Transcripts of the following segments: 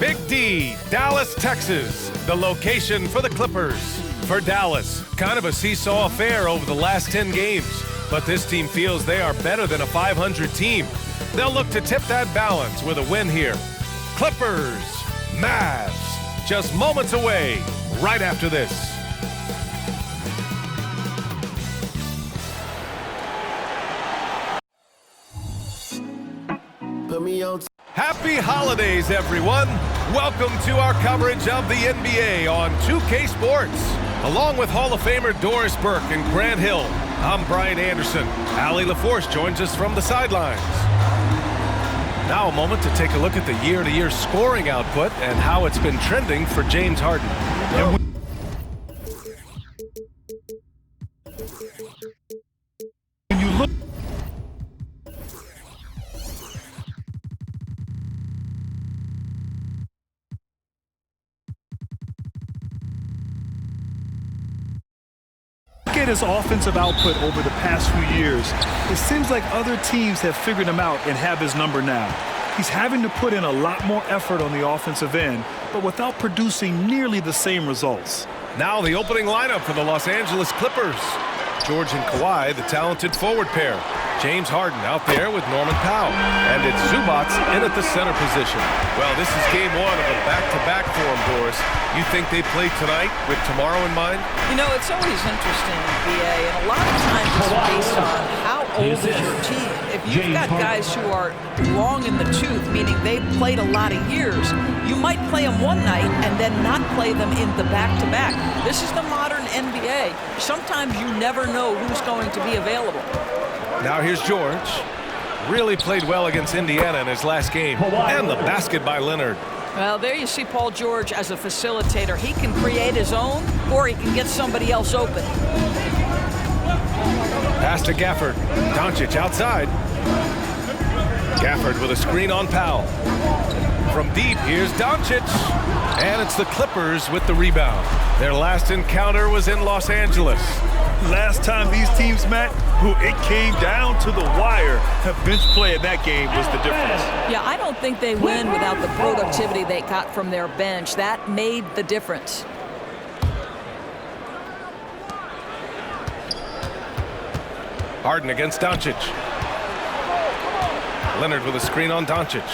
Big D, Dallas, Texas, the location for the Clippers. For Dallas, kind of a seesaw affair over the last 10 games, but this team feels they are better than a 500 team. They'll look to tip that balance with a win here. Clippers, Mavs, just moments away right after this. Put me on. Happy holidays, everyone. Welcome to our coverage of the NBA on 2K Sports. Along with Hall of Famer Doris Burke and Grant Hill, I'm Brian Anderson. Allie LaForce joins us from the sidelines. Now a moment to take a look at the year-to-year scoring output and how it's been trending for James Harden. When you look at his offensive output over the past few years, it seems like other teams have figured him out and have his number now. He's having to put in a lot more effort on the offensive end, but without producing nearly the same results. Now the opening lineup for the Los Angeles Clippers. George and Kawhi, the talented forward pair. James Harden out there with Norman Powell. And it's Zubac in at the center position. Well, this is game one of a back-to-back for him, Doris. You think they play tonight with tomorrow in mind? You know, it's always interesting, BA, and a lot of times it's based on how old is your team. If you've got guys who are long in the tooth, meaning they've played a lot of years, you might play them one night and then not play them in the back-to-back. This is the modern NBA. Sometimes you never know who's going to be available. Now here's George. Really played well against Indiana in his last game. And the basket by Leonard. Well, there you see Paul George as a facilitator. He can create his own, or he can get somebody else open. Pass to Gafford. Doncic outside. Gafford with a screen on Powell. From deep, here's Doncic. And it's the Clippers with the rebound. Their last encounter was in Los Angeles. Last time these teams met, it came down to the wire. The bench play in that game was the difference. Yeah, I don't think they win without the productivity they got from their bench. That made the difference. Harden against Doncic. Leonard with a screen on Doncic.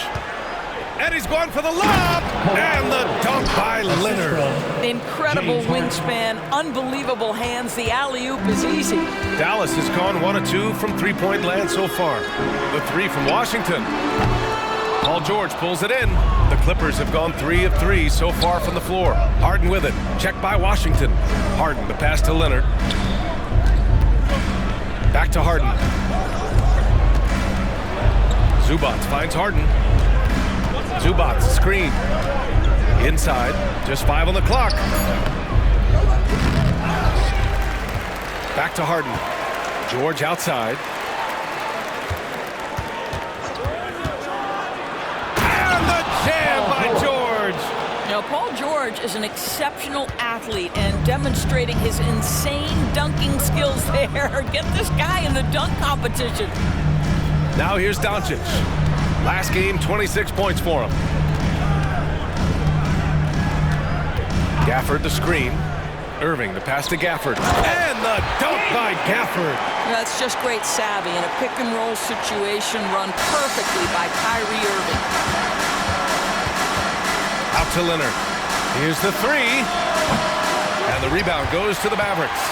And he's going for the lob! And the dunk by Leonard. Incredible wingspan, unbelievable hands. The alley-oop is easy. Dallas has gone 1 of 2 from three-point land so far. The 3 from Washington. Paul George pulls it in. The Clippers have gone 3 of 3 so far from the floor. Harden with it. Checked by Washington. Harden, the pass to Leonard. Back to Harden. Zubac finds Harden. Zubac, screen. Inside, just 5 on the clock. Back to Harden. George outside. And the jam by George! Now, Paul George is an exceptional athlete and demonstrating his insane dunking skills there. Get this guy in the dunk competition. Now here's Doncic. Last game, 26 points for him. Gafford the screen. Irving the pass to Gafford. And the dunk by Gafford. That's just great savvy in a pick-and-roll situation run perfectly by Kyrie Irving. Out to Leonard. Here's the 3. And the rebound goes to the Mavericks.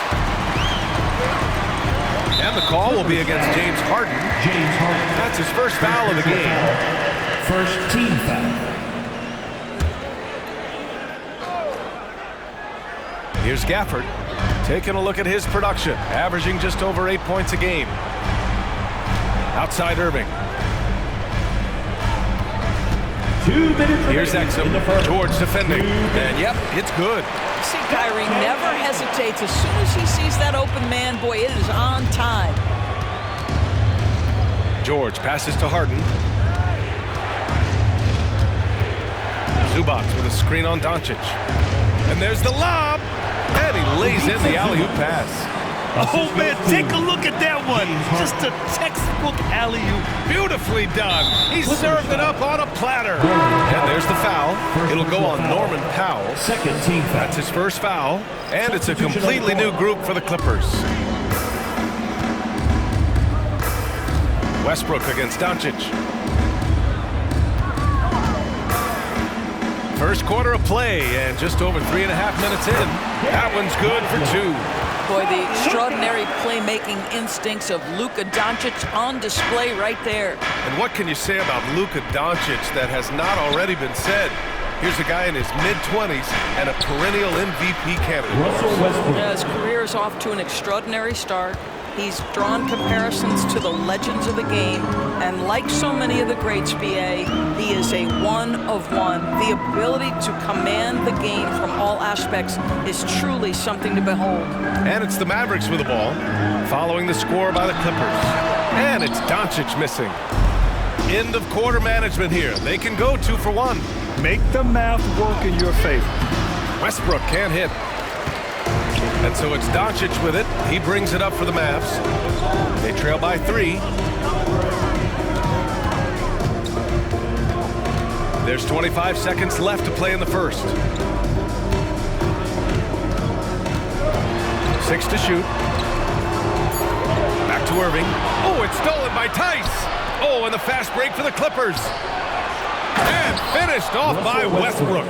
And the call will be against James Harden. That's his first foul of the game. First team foul. Here's Gafford, taking a look at his production, averaging just over 8 points a game. Outside Irving. 2 minutes. Here's Exum. George defending. And yep, it's good. See, Kyrie never hesitates. As soon as he sees that open man, boy, it is on time. George passes to Harden. Zubac with a screen on Doncic. And there's the lob. And he lays in the alley-oop pass. Oh, man, take a look at that one. Just a textbook textbook alley-oop. Beautifully done. He served it up on a platter. And there's the foul. It'll go on Norman Powell. Second team foul. That's his first foul. And it's a completely new group for the Clippers. Westbrook against Doncic. First quarter of play, and just over 3.5 minutes in. That one's good for 2. Boy, the extraordinary playmaking instincts of Luka Doncic on display right there. And what can you say about Luka Doncic that has not already been said? Here's a guy in his mid-20s and a perennial MVP candidate. Russell Westbrook. Yeah, his career is off to an extraordinary start. He's drawn comparisons to the legends of the game, and like so many of the greats, BA, he is a one of one. The ability to command the game from all aspects is truly something to behold. And it's the Mavericks with the ball, following the score by the Clippers. And it's Doncic missing. End of quarter management here. They can go 2 for 1. Make the math work in your favor. Westbrook can't hit. And so it's Doncic with it. He brings it up for the Mavs. They trail by 3. There's 25 seconds left to play in the first. 6 to shoot. Back to Irving. Oh, it's stolen by Tice. Oh, and the fast break for the Clippers. And finished off by Westbrook.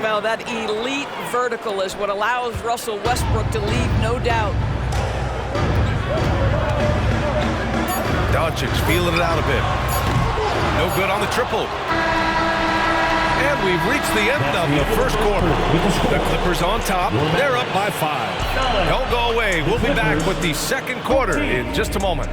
Well, that elite vertical is what allows Russell Westbrook to leave no doubt. Doncic feeling it out a bit. No good on the triple. And we've reached the end of the first quarter. The Clippers on top. They're up by 5. Don't go away. We'll be back with the second quarter in just a moment.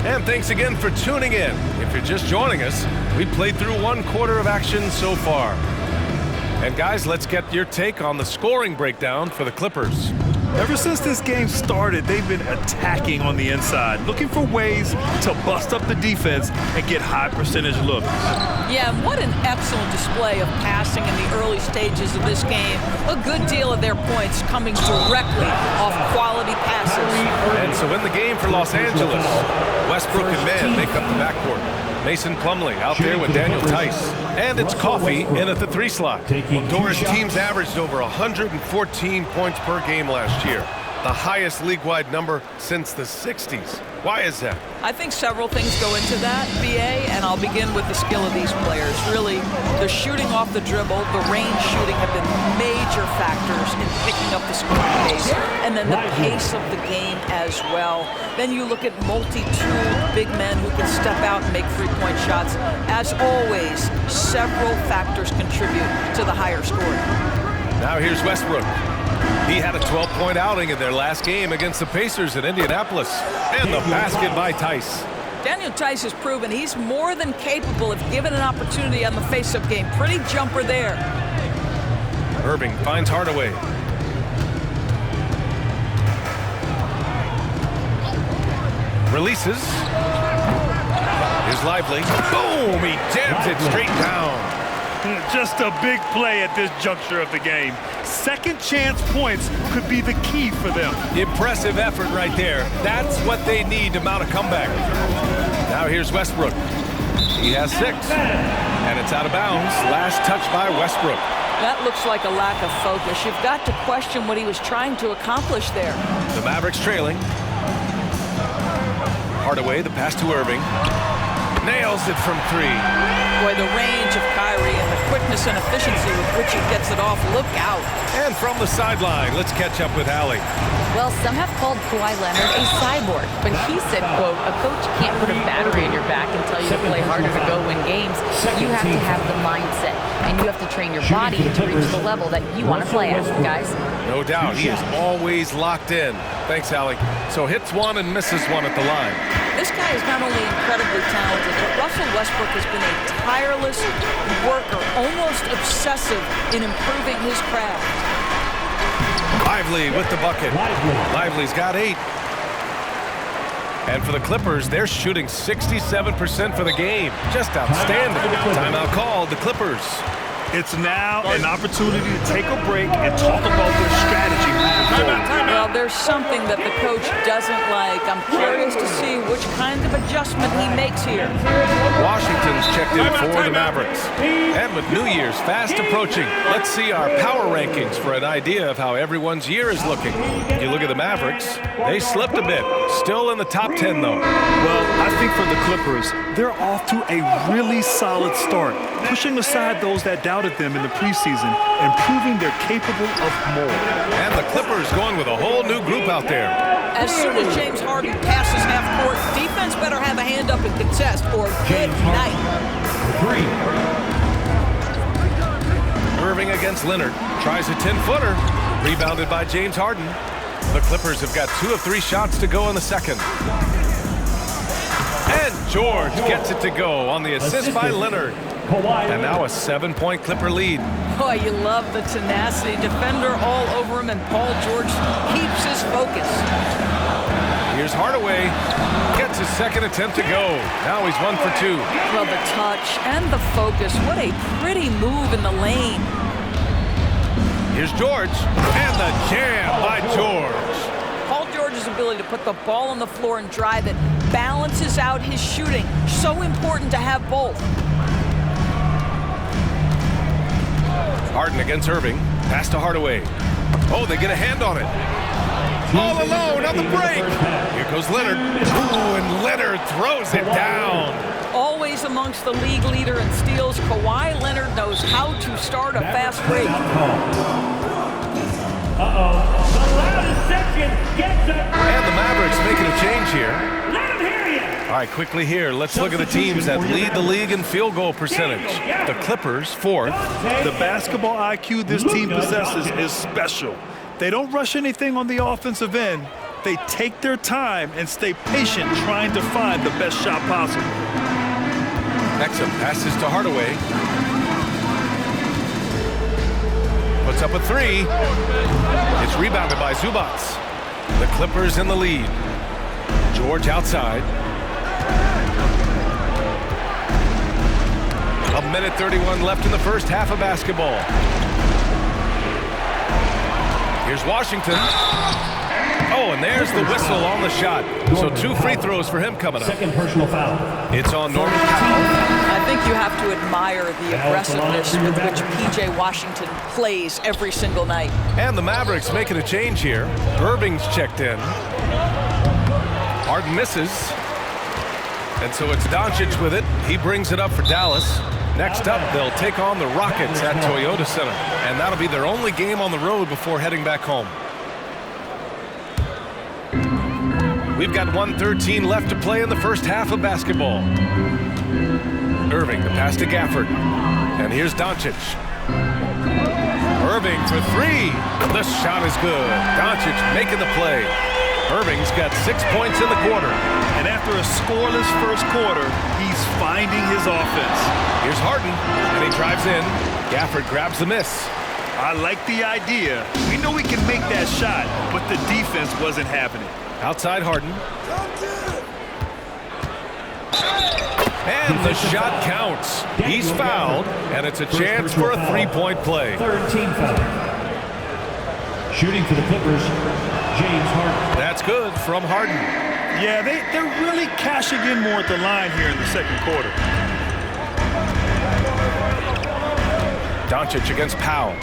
And thanks again for tuning in. If you're just joining us, we played through 1 quarter of action so far. And guys, let's get your take on the scoring breakdown for the Clippers. Ever since this game started, they've been attacking on the inside, looking for ways to bust up the defense and get high percentage looks. Yeah, and what an excellent display of passing in the early stages of this game. A good deal of their points coming directly off quality passes. And so in the game for Los Angeles, Westbrook and Mann make up the backcourt. Mason Plumlee out there with Daniel Tice. And it's Coffey in at the 3 slot. Doris' teams averaged over 114 points per game last year, the highest league-wide number since the 60s. Why is that? I think several things go into that, BA, and I'll begin with the skill of these players. Really, the shooting off the dribble, the range shooting have been major factors in picking up the scoring pace, and then the pace of the game as well. Then you look at multi-tooled big men who can step out and make three-point shots. As always, several factors contribute to the higher scoring. Now here's Westbrook. He had a 12-point outing in their last game against the Pacers in Indianapolis. And the basket by Tice. Daniel Tice has proven he's more than capable if given an opportunity on the face-up game. Pretty jumper there. Irving finds Hardaway. Releases. Here's Lively. Boom! He jams it straight down. Just a big play at this juncture of the game. Second chance points could be the key for them. Impressive effort right there. That's what they need to mount a comeback. Now here's Westbrook. He has 6. And it's out of bounds. Last touch by Westbrook. That looks like a lack of focus. You've got to question what he was trying to accomplish there. The Mavericks trailing. Hardaway, the pass to Irving. Nails it from 3. Boy, the range of Kyrie and the quickness and efficiency with which he gets it off. Look out. And from the sideline, let's catch up with Allie. Well, some have called Kawhi Leonard a cyborg, but he said, quote, a coach can't put a battery in your back and tell you to play harder to go win games. You have to have the mindset, and you have to train your body to reach the level that you want to play at, guys. No doubt. He is always locked in. Thanks, Allie. So hits 1 and misses 1 at the line. This guy is not only incredibly talented, but Russell Westbrook has been a tireless worker, almost obsessive in improving his craft. Lively with the bucket. Lively's got 8. And for the Clippers, they're shooting 67% for the game. Just outstanding. Timeout called, the Clippers. It's now an opportunity to take a break and talk about their strategy moving forward. Well, there's something that the coach doesn't like. I'm curious to see which kind of adjustment he makes here. Washington's checked in for the Mavericks. And with New Year's fast approaching, let's see our power rankings for an idea of how everyone's year is looking. You look at the Mavericks, they slipped a bit. Still in the top 10, though. Well, I think for the Clippers, they're off to a really solid start, pushing aside those that doubted them in the preseason and proving they're capable of more. And the Clippers going with a whole new group out there. As soon as James Harden passes half court, defense better have a hand up and contest or good night. 3. Irving against Leonard. Tries a 10-footer. Rebounded by James Harden. The Clippers have got 2 of 3 shots to go in the second. And George gets it to go on the assist by Leonard. And now a 7-point Clipper lead. Boy, you love the tenacity. Defender all over him, and Paul George keeps his focus. Here's Hardaway. Gets his second attempt to go. Now he's 1 for 2. Well, the touch and the focus. What a pretty move in the lane. Here's George. And the jam by George. Paul George's ability to put the ball on the floor and drive it balances out his shooting. So important to have both. Harden against Irving. Pass to Hardaway. Oh, they get a hand on it. All alone on the break. Here goes Leonard. Ooh, and Leonard throws it down. Always amongst the league leader in steals, Kawhi Leonard knows how to start a fast break. Uh-oh. The loudest section gets it. And the Mavericks making a change here. Let him hear you. All right, quickly here, let's look at the teams that lead the league in field goal percentage. The Clippers, 4th. The basketball IQ this team possesses is special. They don't rush anything on the offensive end. They take their time and stay patient trying to find the best shot possible. Exum passes to Hardaway. Puts up a 3. It's rebounded by Zubats. The Clippers in the lead. George outside. A minute 31 left in the first half of basketball. Here's Washington. Oh, and there's the whistle on the shot. So 2 free throws for him coming up. Second personal foul. It's on Norman Powell. I think you have to admire the aggressiveness with which P.J. Washington plays every single night. And the Mavericks making a change here. Irving's checked in. Harden misses. And so it's Doncic with it. He brings it up for Dallas. Next up, they'll take on the Rockets at Toyota Center. And that'll be their only game on the road before heading back home. We've got 1:13 left to play in the first half of basketball. Irving, the pass to Gafford. And here's Doncic. Irving for 3. The shot is good. Doncic making the play. Irving's got 6 points in the quarter. And after a scoreless first quarter, he's finding his offense. Here's Harden, and he drives in. Gafford grabs the miss. I like the idea. We know we can make that shot, but the defense wasn't having it. Outside Harden. And the shot counts. He's fouled, and it's a chance for a 3-point play. Third team foul. Shooting for the Clippers, James Harden. That's good from Harden. Yeah, they're really cashing in more at the line here in the second quarter. Doncic against Powell.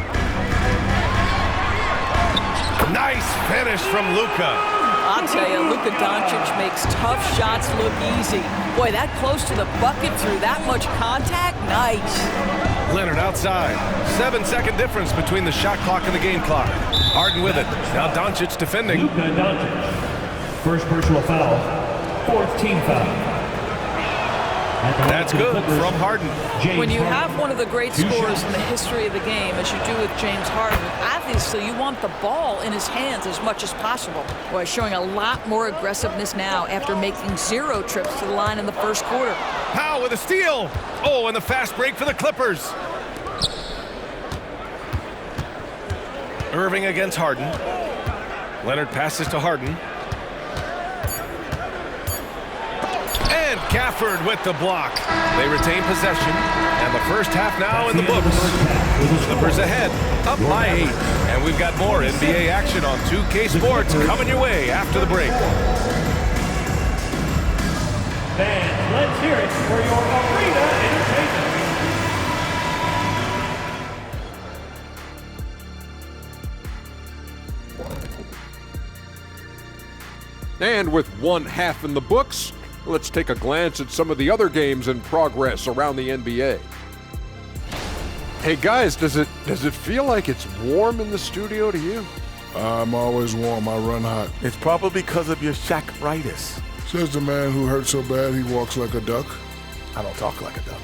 Nice finish from Luka. I'll tell you, Luka Doncic makes tough shots look easy. Boy, that close to the bucket through that much contact, nice. Leonard outside. 7-second difference between the shot clock and the game clock. Harden with it. Now Doncic defending. Luka Doncic. First personal foul. Fourth team foul. That's good from Harden. When you have one of the great scorers in the history of the game, as you do with James Harden, obviously you want the ball in his hands as much as possible. Boy, showing a lot more aggressiveness now after making 0 trips to the line in the first quarter. Powell with a steal. Oh, and the fast break for the Clippers. Irving against Harden. Leonard passes to Harden. And Gafford with the block. They retain possession, and the first half now in the books. Clippers ahead, up by 8. And we've got more NBA action on 2K Sports coming your way after the break. Fans, let's hear it for your arena entertainment. And with one half in the books, let's take a glance at some of the other games in progress around the NBA. Hey guys, does it feel like it's warm in the studio to you? I'm always warm. I run hot. It's probably because of your Shaq-ritis. Says the man who hurt so bad he walks like a duck. I don't talk like a duck.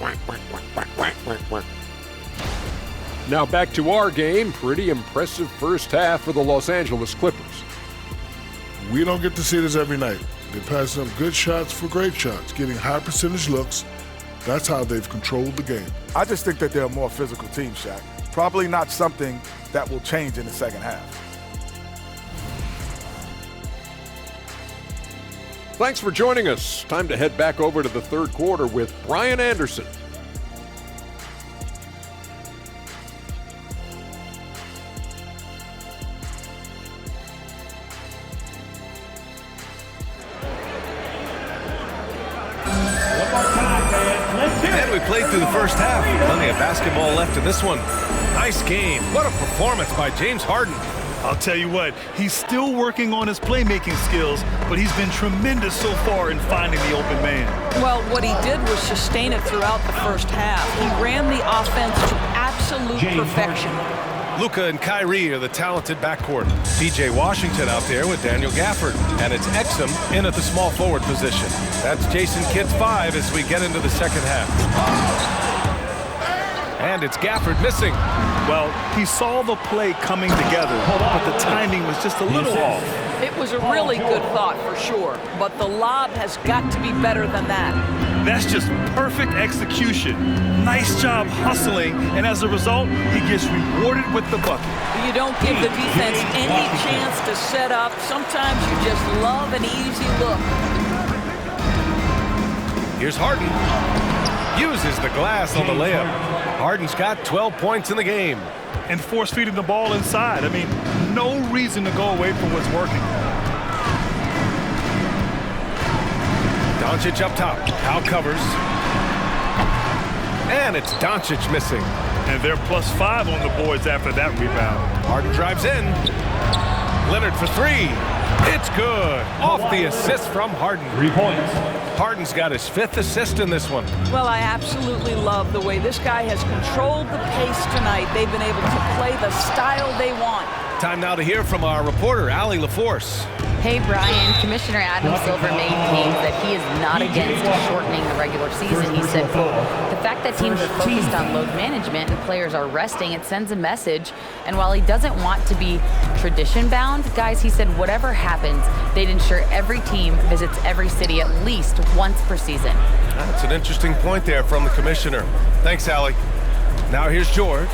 Now back to our game. Pretty impressive first half for the Los Angeles Clippers. We don't get to see this every night. They're passing up good shots for great shots, getting high percentage looks. That's how they've controlled the game. I just think that they're a more physical team, Shaq. Probably not something that will change in the second half. Thanks for joining us. Time to head back over to the third quarter with Brian Anderson. And we played through the first half. Plenty of basketball left in this one. Nice game. What a performance by James Harden. I'll tell you what, he's still working on his playmaking skills, but he's been tremendous so far in finding the open man. Well, what he did was sustain it throughout the first half. He ran the offense to absolute perfection. Luka and Kyrie are the talented backcourt. PJ Washington out there with Daniel Gafford. And it's Exum in at the small forward position. That's Jason Kidd's 5 as we get into the second half. And it's Gafford missing. Well, he saw the play coming together, but the timing was just a little off. It was a really good thought for sure, but the lob has got to be better than that. That's just perfect execution. Nice job hustling, and as a result, he gets rewarded with the bucket. You don't give the defense any chance to set up. Sometimes you just love an easy look. Here's Harden. Uses the glass on the layup. Harden's got 12 points in the game. And force feeding the ball inside. I mean, no reason to go away from what's working. Doncic up top. Powell covers. And it's Doncic missing. And they're +5 on the boards after that rebound. Harden drives in. Leonard for 3. It's good. Off the assist from Harden. 3 points. Harden's got his 5th assist in this one. Well, I absolutely love the way this guy has controlled the pace tonight. They've been able to play the style they want. Time now to hear from our reporter, Allie LaForce. Hey, Brian, Commissioner Adam Silver maintains that he is not against shortening the regular season. He said, quote, the fact that teams are focused on load management and players are resting, it sends a message. And while he doesn't want to be tradition-bound, guys, he said whatever happens, they'd ensure every team visits every city at least once per season. That's an interesting point there from the commissioner. Thanks, Allie. Now here's George.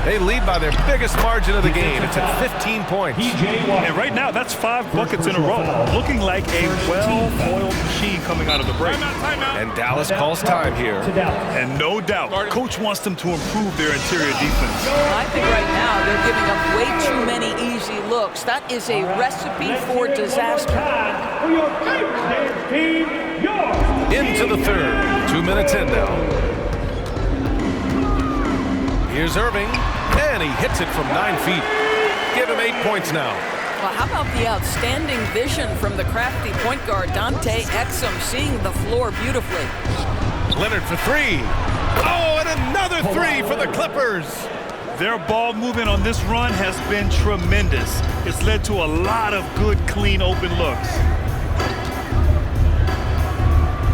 They lead by their biggest margin of the game. It's at 15 points. And right now, that's 5 buckets in a row. Looking like a well-oiled machine coming out of the break. And Dallas calls time here. And no doubt, Coach wants them to improve their interior defense. I think right now they're giving up way too many easy looks. That is a recipe for disaster. Into the third. 2 minutes in now. Here's Irving, and he hits it from 9 feet. Give him 8 points now. Well, how about the outstanding vision from the crafty point guard, Dante Exum, seeing the floor beautifully. Leonard for 3. Oh, and another 3 for the Clippers. Their ball movement on this run has been tremendous. It's led to a lot of good, clean, open looks.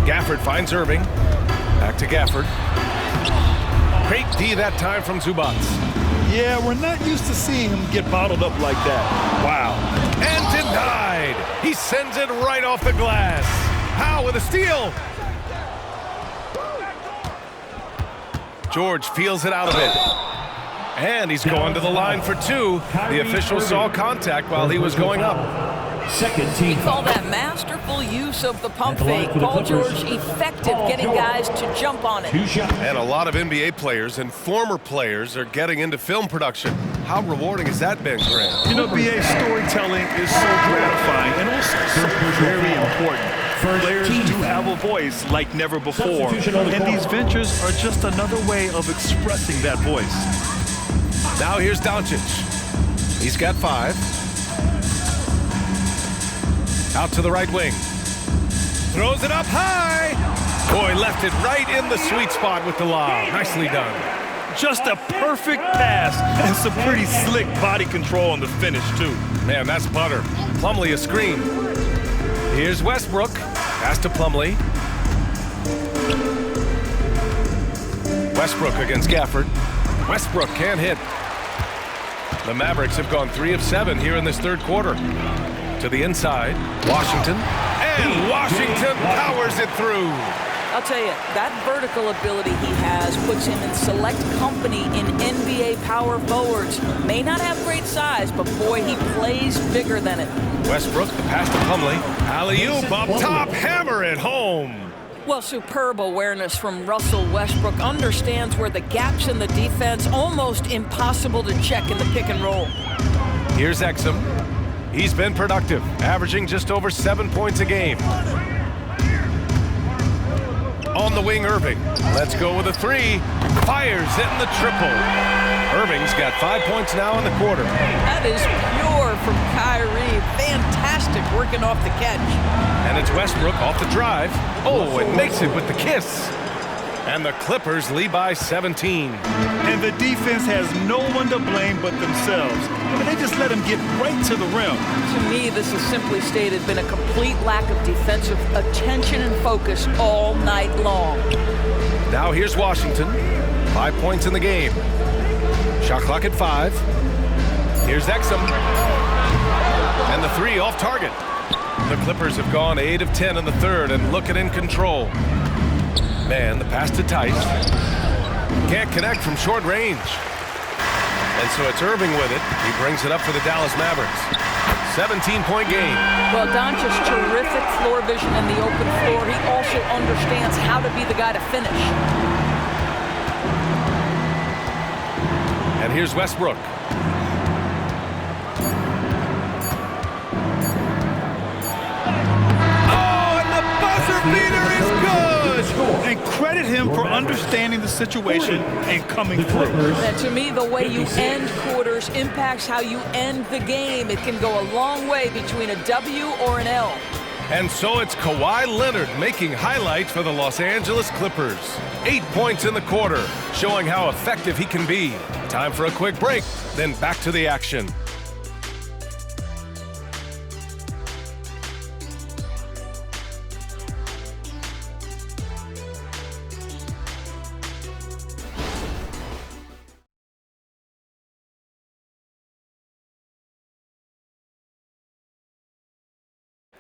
Gafford finds Irving. Back to Gafford. Great D that time from Zubats. Yeah, we're not used to seeing him get bottled up like that. Wow. And denied. He sends it right off the glass. Howe with a steal. George feels it out of it. And he's going to the line for 2. The official saw contact while he was going up. We call that masterful Successful use of the pump fake. Paul George effective getting guys to jump on it. And a lot of NBA players and former players are getting into film production. How rewarding has that been, Grant? You know, BA, storytelling is so gratifying and also so very important. Players do have a voice like never before, and these ventures are just another way of expressing that voice. Now here's Doncic. He's got 5. Out to the right wing. Throws it up high. Boy, left it right in the sweet spot with the lob. Nicely done. Just a perfect pass and some pretty slick body control on the finish, too. Man, that's butter. Plumlee a screen. Here's Westbrook. Pass to Plumlee. Westbrook against Gafford. Westbrook can't hit. The Mavericks have gone 3 of 7 here in this third quarter. To the inside, Washington. And Washington powers it through. I'll tell you, that vertical ability he has puts him in select company in NBA power forwards. May not have great size, but boy, he plays bigger than it. Westbrook, the pass to Plumlee. Alley-oop up top, hammer it home. Well, superb awareness from Russell Westbrook. Understands where the gaps in the defense, almost impossible to check in the pick and roll. Here's Exum. He's been productive, averaging just over 7 points a game. On the wing, Irving. Let's go with a 3. Fires in the triple. Irving's got 5 points now in the quarter. That is pure from Kyrie. Fantastic working off the catch. And it's Westbrook off the drive. Oh, it makes it with the kiss. And the Clippers lead by 17. And the defense has no one to blame but themselves. I mean, they just let him get right to the rim. To me, this is simply stated been a complete lack of defensive attention and focus all night long. Now here's Washington. 5 points in the game. Shot clock at 5. Here's Exum. And the 3 off target. The Clippers have gone 8 of 10 in the third and looking in control. Man, the pass to Tice. Can't connect from short range. And so it's Irving with it. He brings it up for the Dallas Mavericks. 17-point game. Well, Doncic's terrific floor vision in the open floor. He also understands how to be the guy to finish. And here's Westbrook. Oh, and the buzzer beater is good! And credit him for understanding the situation and coming through. And to me, the way you end quarters impacts how you end the game. It can go a long way between a W or an L. And so it's Kawhi Leonard making highlights for the Los Angeles Clippers. 8 points in the quarter, showing how effective he can be. Time for a quick break, then back to the action.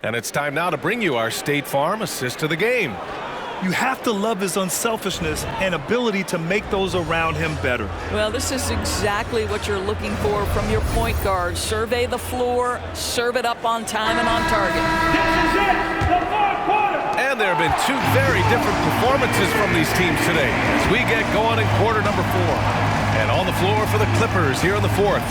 And it's time now to bring you our State Farm assist of the game. You have to love his unselfishness and ability to make those around him better. Well, this is exactly what you're looking for from your point guard. Survey the floor, serve it up on time and on target. This is it, the fourth quarter. And there have been 2 very different performances from these teams today as we get going in quarter number 4. And on the floor for the Clippers here in the 4th.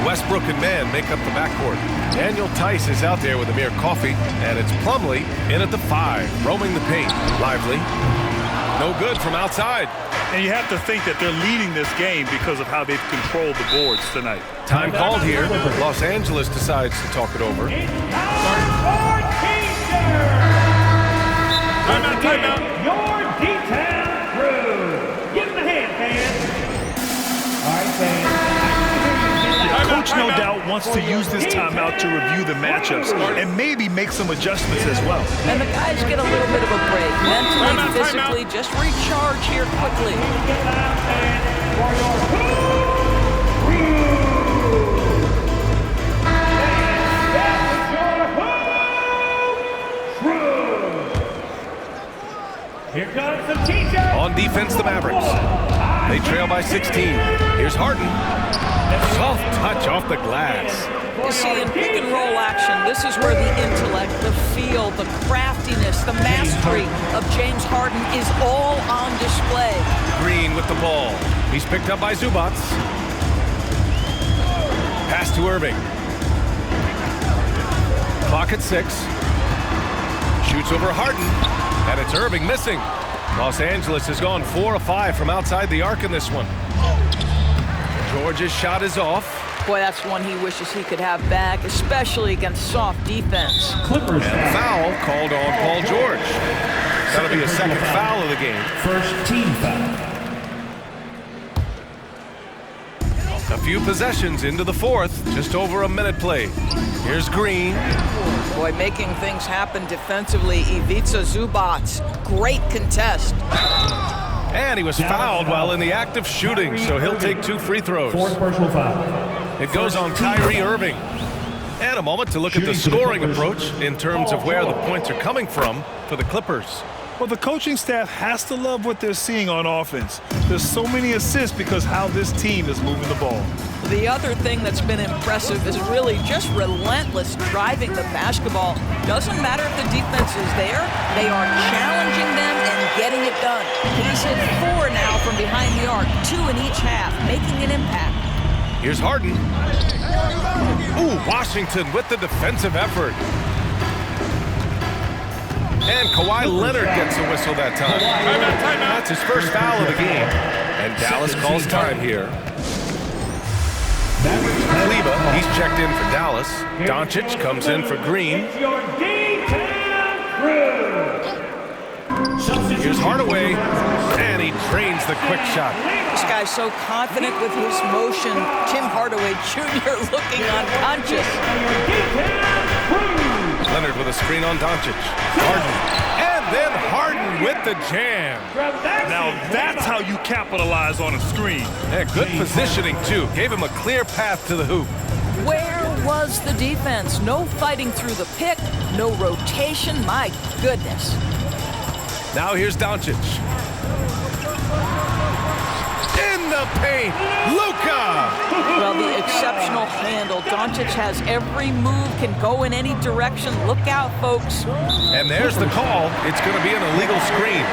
Westbrook and Mann make up the backcourt. Daniel Tice is out there with Amir Coffey, and it's Plumlee in at the 5, roaming the paint. Lively. No good from outside. And you have to think that they're leading this game because of how they've controlled the boards tonight. Time called here. Los Angeles decides to talk it over. Timeout. Your detail crew. Give him a hand, fans. All right, fans. Coach, no doubt, wants to use this timeout to review the matchups and maybe make some adjustments as well. And the guys get a little bit of a break. Mentally, physically, just recharge here quickly. Here comes the teacher. On defense, the Mavericks. They trail by 16. Here's Harden. Soft touch off the glass. You see, in pick and roll action, this is where the intellect, the feel, the craftiness, the mastery of James Harden is all on display. Green with the ball. He's picked up by Zubac. Pass to Irving. Clock at 6. Shoots over Harden, and it's Irving missing. Los Angeles has gone 4 of 5 from outside the arc in this one. George's shot is off. Boy, that's one he wishes he could have back, especially against soft defense. Clippers And foul called on Paul George. That'll be a second foul of the game. First team foul. A few possessions into the fourth, just over a minute played. Here's Green. Boy, making things happen defensively, Ivica Zubac. Great contest. And he was fouled while in the act of shooting, so he'll take 2 free throws. Fourth personal foul. It goes on Kyrie Irving. And a moment to look at the scoring approach in terms of where the points are coming from for the Clippers. Well, the coaching staff has to love what they're seeing on offense. There's so many assists because how this team is moving the ball. The other thing that's been impressive is really just relentless driving the basketball. Doesn't matter if the defense is there, they are challenging them and getting it done. He's hit 4 now from behind the arc, 2 in each half, making an impact. Here's Harden. Ooh, Washington with the defensive effort. And Kawhi Leonard gets a whistle that time. That's his first foul of the game. And Dallas calls time here. Kleba, he's checked in for Dallas. Doncic comes in for Green. Here's Hardaway, and he drains the quick shot. This guy's so confident with his motion. Tim Hardaway Jr. looking unconscious. Leonard with a screen on Doncic. Harden, and then Harden with the jam. Now that's how you capitalize on a screen. Yeah, good positioning, too. Gave him a clear path to the hoop. Where was the defense? No fighting through the pick, no rotation. My goodness. Now here's Doncic. In the paint, Luka! Well, the exceptional handle. Doncic has every move, can go in any direction. Look out, folks. And there's the call. It's going to be an illegal screen.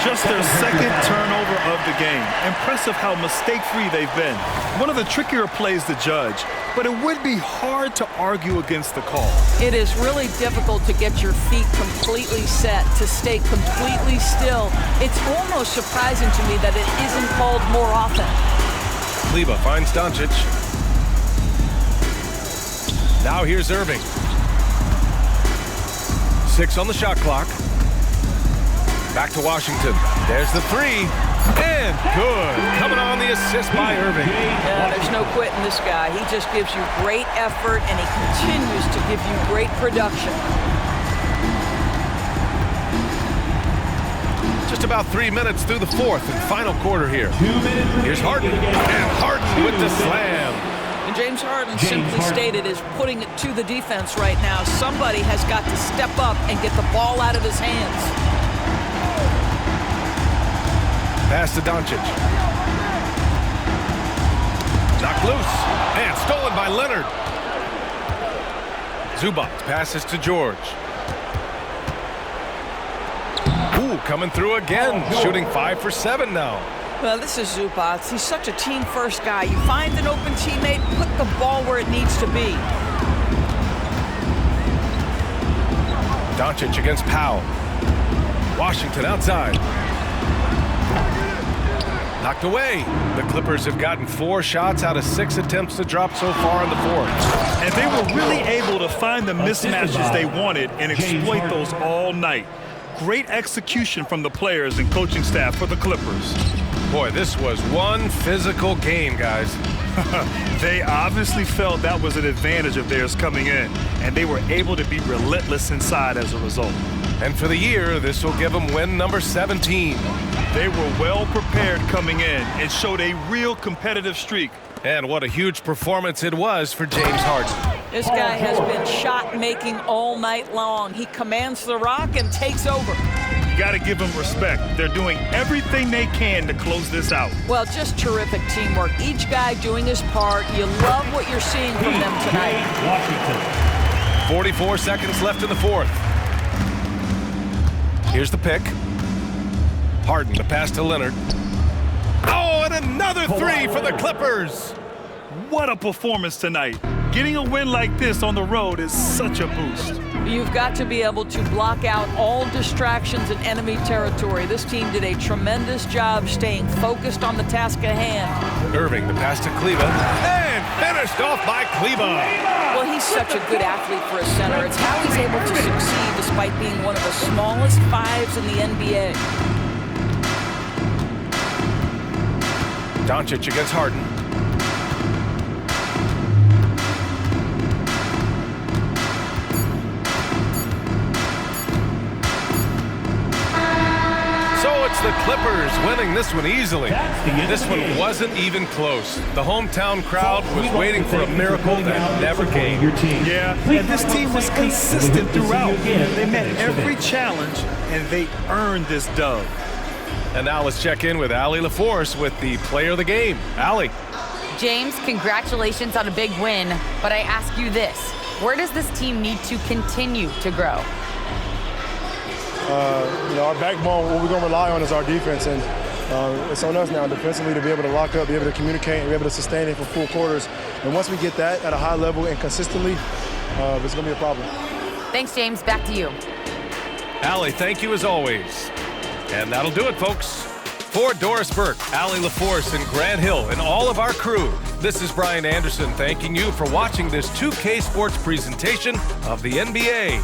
Just their second turnover of the game. Impressive how mistake-free they've been. One of the trickier plays to judge, but it would be hard to argue against the call. It is really difficult to get your feet completely set, to stay completely still. It's almost surprising to me that it isn't called more often. Kleba finds Doncic. Now here's Irving. 6 on the shot clock. Back to Washington. There's the 3. And good. Coming on the assist by Irving. Yeah, there's no quitting this guy. He just gives you great effort, and he continues to give you great production. Just about 3 minutes through the fourth and final quarter here. Here's Harden. And Harden with the slam. And James Harden simply stated is putting it to the defense right now. Somebody has got to step up and get the ball out of his hands. Pass to Doncic. Knocked loose. And stolen by Leonard. Zubac passes to George. Ooh, coming through again. Shooting 5 for 7 now. Well, this is Zubac. He's such a team-first guy. You find an open teammate, put the ball where it needs to be. Doncic against Powell. Washington outside. Knocked away. The Clippers have gotten 4 shots out of 6 attempts to drop so far in the fourth. And they were really able to find the mismatches they wanted and exploit those all night. Great execution from the players and coaching staff for the Clippers. Boy, this was one physical game, guys. They obviously felt that was an advantage of theirs coming in, and they were able to be relentless inside as a result. And for the year, this will give them win number 17. They were well prepared coming in and showed a real competitive streak. And what a huge performance it was for James Harden. This guy has been shot-making all night long. He commands the rock and takes over. You got to give them respect. They're doing everything they can to close this out. Well, just terrific teamwork. Each guy doing his part. You love what you're seeing from them tonight. Washington. 44 seconds left in the fourth. Here's the pick. Harden, the pass to Leonard. Oh, and another three for the Clippers. What a performance tonight. Getting a win like this on the road is such a boost. You've got to be able to block out all distractions in enemy territory. This team did a tremendous job staying focused on the task at hand. Irving, the pass to Kleba, and finished off by Kleba. Well, he's such a good athlete for a center. It's how he's able to succeed despite being one of the smallest fives in the NBA. Doncic against Harden. It's the Clippers winning this one easily. This one wasn't even close. The hometown crowd was waiting for a miracle that never came. Yeah, and this team was consistent throughout. They met every challenge, and they earned this dub. And now let's check in with Allie LaForce with the player of the game. Allie. James, congratulations on a big win, but I ask you this. Where does this team need to continue to grow? Our backbone, what we're going to rely on is our defense, and it's on us now defensively to be able to lock up, be able to communicate, and be able to sustain it for full quarters. And once we get that at a high level and consistently, it's going to be a problem. Thanks, James. Back to you. Allie, thank you as always. And that'll do it, folks. For Doris Burke, Allie LaForce, and Grant Hill, and all of our crew, this is Brian Anderson thanking you for watching this 2K Sports presentation of the NBA.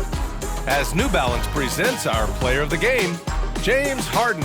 As New Balance presents our player of the game, James Harden.